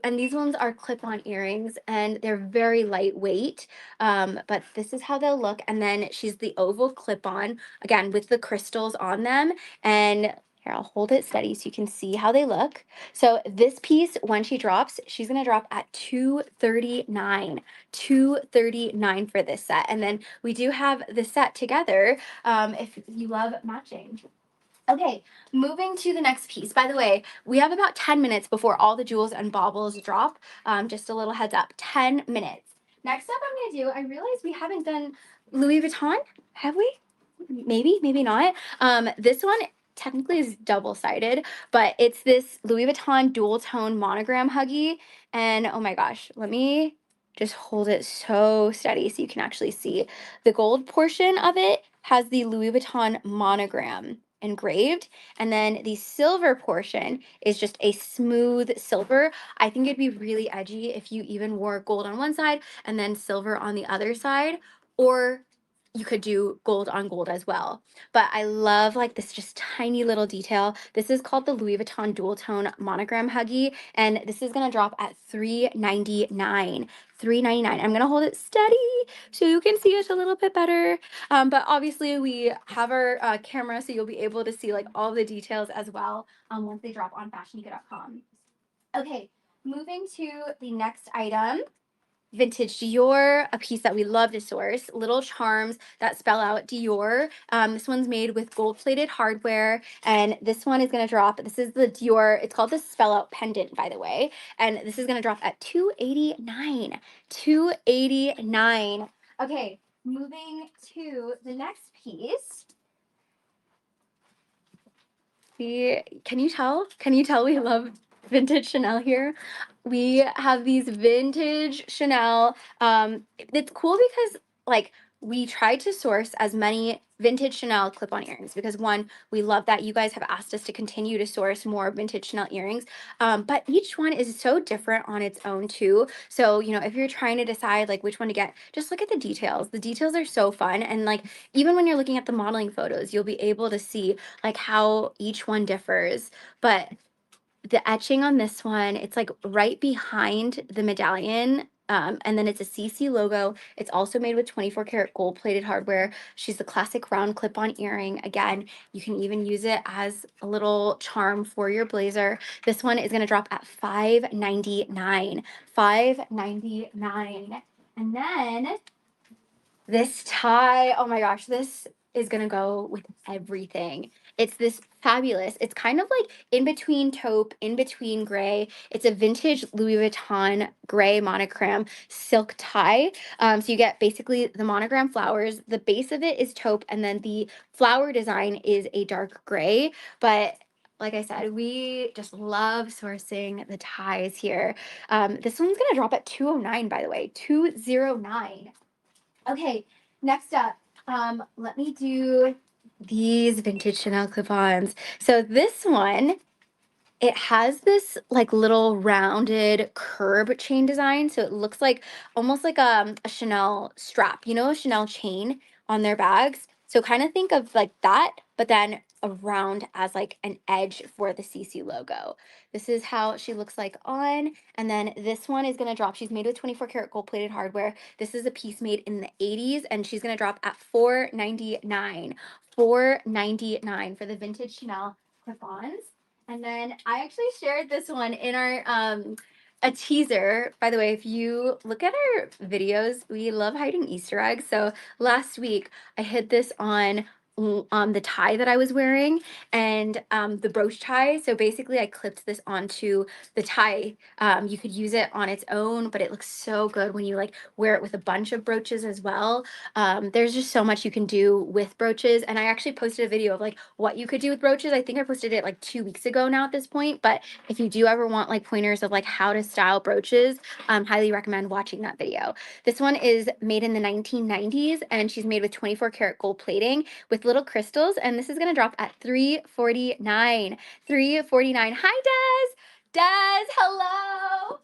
and these ones are clip-on earrings, and they're very lightweight, but this is how they'll look. And then she's the oval clip-on, again with the crystals on them. And here, I'll hold it steady so you can see how they look. So this piece, when she drops, she's gonna drop at $239. $239 for this set. And then we do have the set together if you love matching. Okay, moving to the next piece. By the way, we have about 10 minutes before all the jewels and baubles drop. Just a little heads up, 10 minutes. Next up I'm gonna do, I realize we haven't done Louis Vuitton, have we? Maybe not. This one technically is double-sided, but it's this Louis Vuitton dual tone monogram huggy. And oh my gosh, let me just hold it so steady so you can actually see. The gold portion of it has the Louis Vuitton monogram engraved, and then the silver portion is just a smooth silver. I think it'd be really edgy if you even wore gold on one side and then silver on the other side, or you could do gold on gold as well. But I love like this just tiny little detail. This is called the Louis Vuitton dual tone monogram huggy, and this is gonna drop at $399. $399. I'm gonna hold it steady so you can see it a little bit better. But obviously we have our camera, so you'll be able to see like all the details as well once they drop on FashionNica.com. Okay, moving to the next item. Vintage Dior, a piece that we love to source. Little charms that spell out Dior. This one's made with gold-plated hardware, and this one is going to drop. This is the Dior. It's called the spell out pendant, by the way, and this is going to drop at $289. $289. Okay, moving to the next piece. Can you tell? Can you tell we love vintage Chanel here? We have these vintage Chanel. It's cool because like we tried to source as many vintage Chanel clip-on earrings because one, we love that you guys have asked us to continue to source more vintage Chanel earrings. But each one is so different on its own too. So, you know, if you're trying to decide like which one to get, just look at the details. The details are so fun. And like, even when you're looking at the modeling photos, you'll be able to see like how each one differs. But the etching on this one, it's like right behind the medallion. And then it's a CC logo. It's also made with 24 karat gold plated hardware. She's the classic round clip on earring. Again, you can even use it as a little charm for your blazer. This one is going to drop at $5.99. $5.99. And then this tie, oh my gosh, this is gonna go with everything. It's this fabulous, it's kind of like in between taupe, in between gray. It's a vintage Louis Vuitton gray monogram silk tie. So you get basically the monogram flowers. The base of it is taupe, and then the flower design is a dark gray. But like I said, we just love sourcing the ties here. This one's gonna drop at 209, by the way, 209. Okay, next up, let me do these vintage Chanel clip-ons. So this one, it has this like little rounded curb chain design. So it looks like almost like a Chanel strap, you know, a Chanel chain on their bags. So kind of think of like that, but then around as like an edge for the CC logo. This is how she looks like on. And then this one is going to drop. She's made with 24 karat gold plated hardware. This is a piece made in the 80s and she's going to drop at $4.99. $4.99 for the vintage Chanel clip-ons. And then I actually shared this one in our a teaser. By the way, if you look at our videos, we love hiding Easter eggs. So last week I hid this on the tie that I was wearing and the brooch tie. So basically I clipped this onto the tie. You could use it on its own, but it looks so good when you like wear it with a bunch of brooches as well. There's just so much you can do with brooches. And I actually posted a video of like what you could do with brooches. I think I posted it like 2 weeks ago now at this point. But if you do ever want like pointers of like how to style brooches, highly recommend watching that video. This one is made in the 1990s and she's made with 24 karat gold plating with little crystals. And this is going to drop at $349. $349. Hi, Des. Des, hello.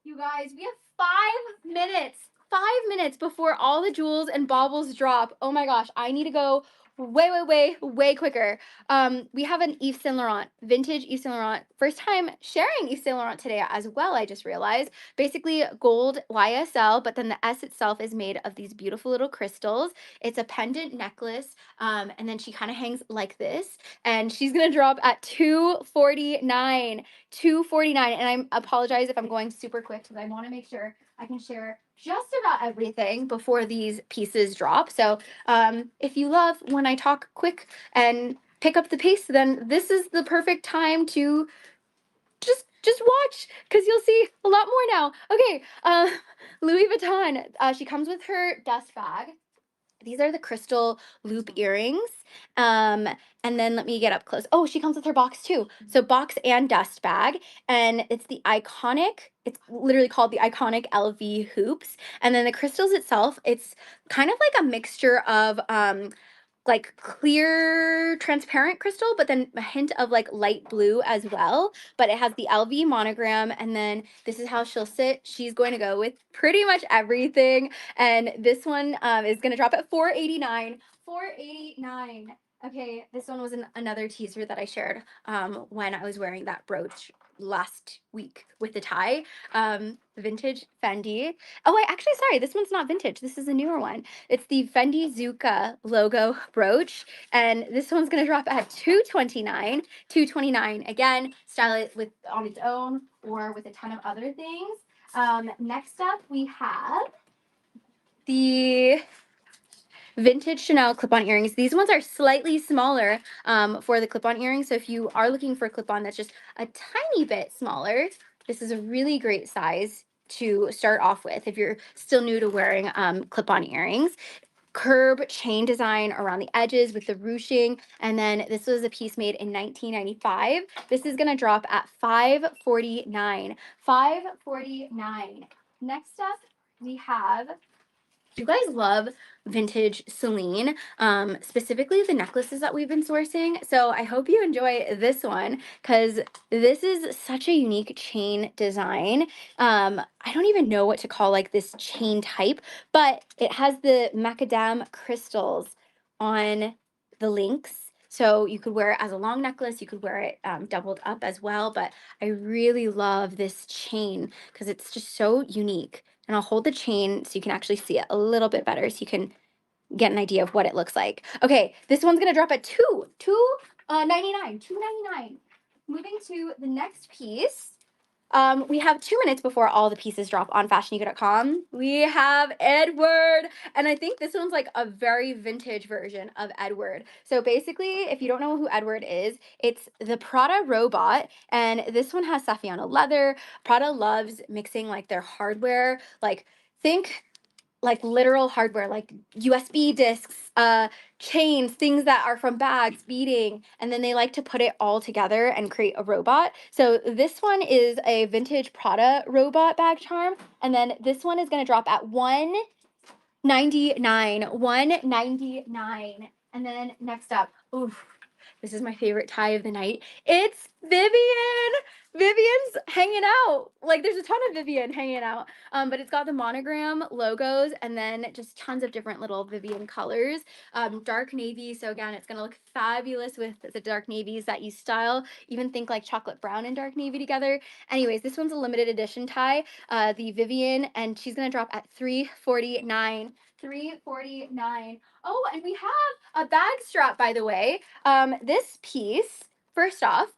You guys, we have 5 minutes, 5 minutes before all the jewels and baubles drop. Oh my gosh, I need to go way quicker. We have an Yves Saint Laurent, vintage Yves Saint Laurent. First time sharing Yves Saint Laurent today as well, I just realized. Basically gold YSL, but then the S itself is made of these beautiful little crystals. It's a pendant necklace, and then she kind of hangs like this, and she's gonna drop at $249. $249. And I apologize if I'm going super quick because I want to make sure I can share just about everything before these pieces drop. So if you love when I talk quick and pick up the pace, then this is the perfect time to just watch because you'll see a lot more now. Okay, Louis Vuitton. She comes with her dust bag. These are the crystal loop earrings. And then let me get up close. Oh, she comes with her box too. So box and dust bag. And it's the iconic, it's literally called the iconic LV hoops. And then the crystals itself, it's kind of like a mixture of like clear transparent crystal, but then a hint of like light blue as well. But it has the LV monogram, and then this is how she'll sit. She's going to go with pretty much everything. And this one is going to drop at $489. $489. Okay, this one was another teaser that I shared when I was wearing that brooch last week with the tie. Vintage Fendi. Oh, sorry, this one's not vintage. This is a newer one. It's the Fendi Zucca logo brooch, and this one's gonna drop at $229. $229. Again, style it with on its own or with a ton of other things. Next up, we have the vintage Chanel clip-on earrings. These ones are slightly smaller for the clip-on earrings. So if you are looking for a clip-on that's just a tiny bit smaller, this is a really great size to start off with if you're still new to wearing clip-on earrings. Curb chain design around the edges with the ruching. And then this was a piece made in 1995. This is going to drop at $549. $549. Next up, we have Do you guys love vintage Celine? Specifically the necklaces that we've been sourcing. So I hope you enjoy this one because this is such a unique chain design. I don't even know what to call like this chain type, but it has the macadam crystals on the links. So you could wear it as a long necklace, you could wear it doubled up as well. But I really love this chain because it's just so unique. And I'll hold the chain so you can actually see it a little bit better so you can get an idea of what it looks like. Okay, this one's gonna drop at $2.99. Moving to the next piece. We have 2 minutes before all the pieces drop on FashionNica.com. We have Edward, and I think this one's like a very vintage version of Edward. So basically, if you don't know who Edward is, it's the Prada robot, and this one has Saffiano leather. Prada loves mixing like their hardware, like think like literal hardware, like USB discs, chains, things that are from bags, beading, and then they like to put it all together and create a robot. So this one is a vintage Prada robot bag charm, and then this one is going to drop at 199, 199. And then next up, oof, this is my favorite tie of the night. It's Vivien. Vivien's hanging out. Like there's a ton of Vivien hanging out. But it's got the monogram logos and then just tons of different little Vivien colors. Dark navy. So again, it's gonna look fabulous with the dark navies that you style. Even think like chocolate brown and dark navy together. Anyways, this one's a limited edition tie, the Vivien, and she's gonna drop at $349. $349. Oh, and we have a bag strap, by the way. This piece, first off,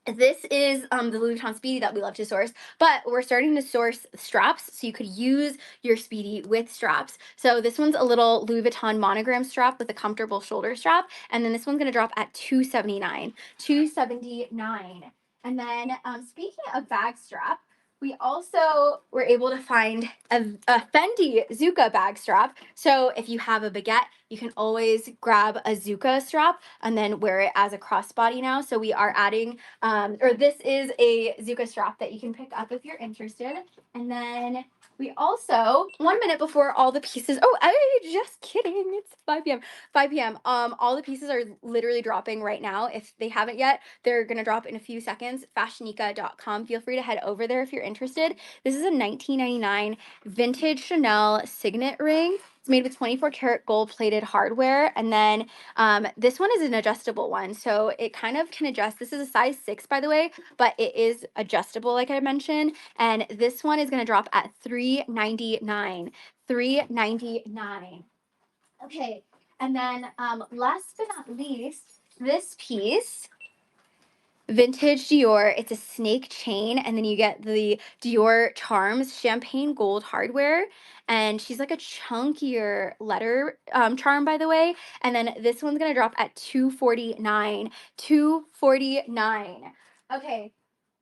this is the Louis Vuitton Speedy that we love to source, but we're starting to source straps so you could use your Speedy with straps. So this one's a little Louis Vuitton monogram strap with a comfortable shoulder strap, and then this one's going to drop at $279. $279. And then speaking of bag strap, we also were able to find a Fendi Zucca bag strap. So if you have a baguette, you can always grab a Zucca strap and then wear it as a crossbody now. So we are adding or this is a Zucca strap that you can pick up if you're interested. And then we also, 1 minute before all the pieces, oh, I just kidding, it's 5 p.m. 5 p.m. All the pieces are literally dropping right now. If they haven't yet, they're gonna drop in a few seconds. FashionNica.com. Feel free to head over there if you're interested. This is a 1999 vintage Chanel signet ring. It's made with 24 karat gold plated hardware. And then this one is an adjustable one. So it kind of can adjust. This is a size 6, by the way, but it is adjustable, like I mentioned. And this one is going to drop at $399. $399. Okay. And then last but not least, this piece, vintage Dior. It's a snake chain, and then you get the Dior charms, champagne gold hardware, and she's like a chunkier letter charm, by the way. And then this one's gonna drop at $249. $249. Okay,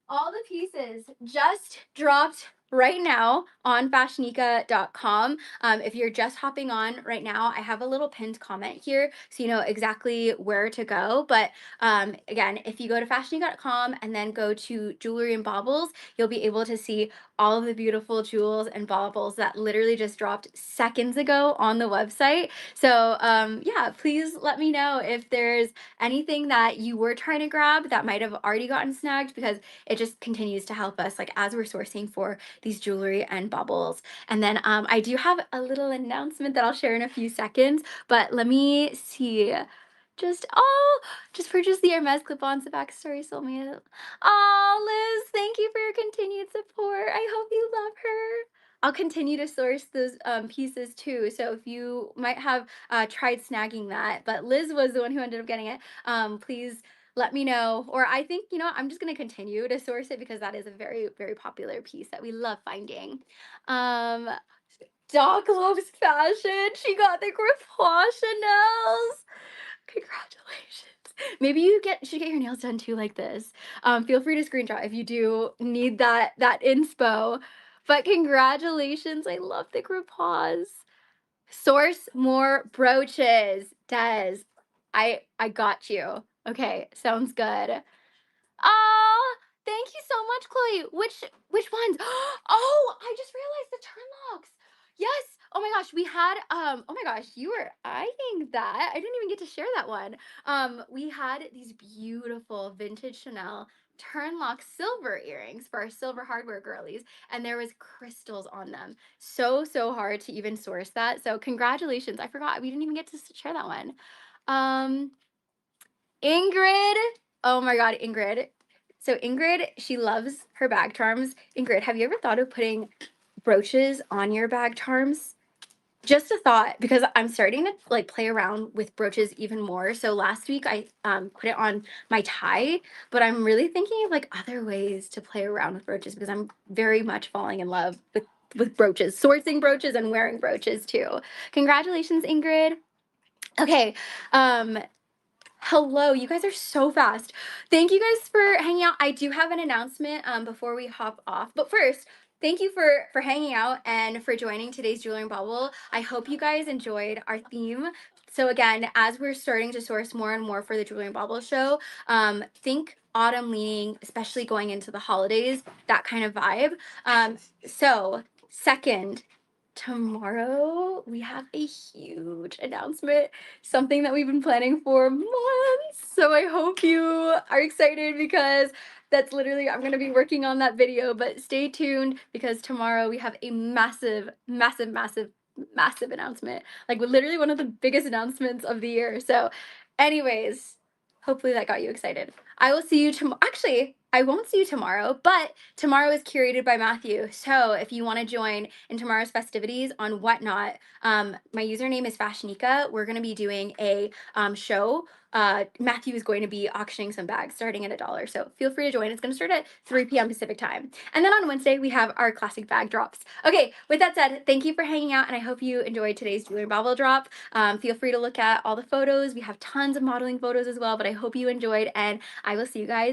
all the pieces just dropped right now on fashionica.com. If you're just hopping on right now, I have a little pinned comment here so you know exactly where to go. But again, if you go to fashionica.com and then go to jewelry and baubles, you'll be able to see all of the beautiful jewels and baubles that literally just dropped seconds ago on the website. So yeah, please let me know if there's anything that you were trying to grab that might have already gotten snagged, because it just continues to help us like as we're sourcing for these jewelry and baubles. And then I do have a little announcement that I'll share in a few seconds, but let me see. Just purchase the Hermes clip-ons. The backstory sold me. Oh, Liz, thank you for your continued support. I hope you love her. I'll continue to source those pieces too. So if you might have tried snagging that, but Liz was the one who ended up getting it, please let me know. Or I think, you know, I'm just going to continue to source it because that is a very, very popular piece that we love finding. Um, Doc loves fashion. She got the Grippois Chanel's. Congratulations. Maybe you should get your nails done too like this. Feel free to screenshot if you do need that inspo. But congratulations. I love the Grippois. Source more brooches, Des. I got you. Okay, sounds good. Oh, thank you so much, Chloe. Which ones? Oh, I just realized the turn locks. Yes. Oh my gosh, we had oh my gosh, you were eyeing that. I didn't even get to share that one. We had these beautiful vintage Chanel turn lock silver earrings for our silver hardware girlies, and there was crystals on them. So so hard to even source that. So congratulations. I forgot we didn't even get to share that one. Um Ingrid. Oh my god, Ingrid. So Ingrid, she loves her bag charms. Ingrid, have you ever thought of putting brooches on your bag charms? Just a thought, because I'm starting to like play around with brooches even more. So last week I put it on my tie, but I'm really thinking of like other ways to play around with brooches because I'm very much falling in love with brooches, sourcing brooches and wearing brooches too. Congratulations, Ingrid. Okay, um hello, you guys are so fast. Thank you guys for hanging out. I do have an announcement before we hop off. But first, thank you for hanging out and for joining today's Jewelry Bubble. I hope you guys enjoyed our theme. So again, as we're starting to source more and more for the Jewelry Bubble show, think autumn leaning, especially going into the holidays, that kind of vibe. So second, tomorrow we have a huge announcement, something that we've been planning for months. So I hope you are excited because that's literally, I'm going to be working on that video, but stay tuned because tomorrow we have a massive, massive, massive, massive announcement. Like literally one of the biggest announcements of the year. So anyways, hopefully that got you excited. I will see you tomorrow. Actually, I won't see you tomorrow, but tomorrow is curated by Matthew. So if you want to join in tomorrow's festivities on Whatnot, my username is FashioNica. We're going to be doing a show. Matthew is going to be auctioning some bags starting at $1. So feel free to join. It's going to start at 3 p.m. Pacific time. And then on Wednesday, we have our classic bag drops. Okay, with that said, thank you for hanging out. And I hope you enjoyed today's Jewelry Bauble Drop. Feel free to look at all the photos. We have tons of modeling photos as well, but I hope you enjoyed. And I will see you guys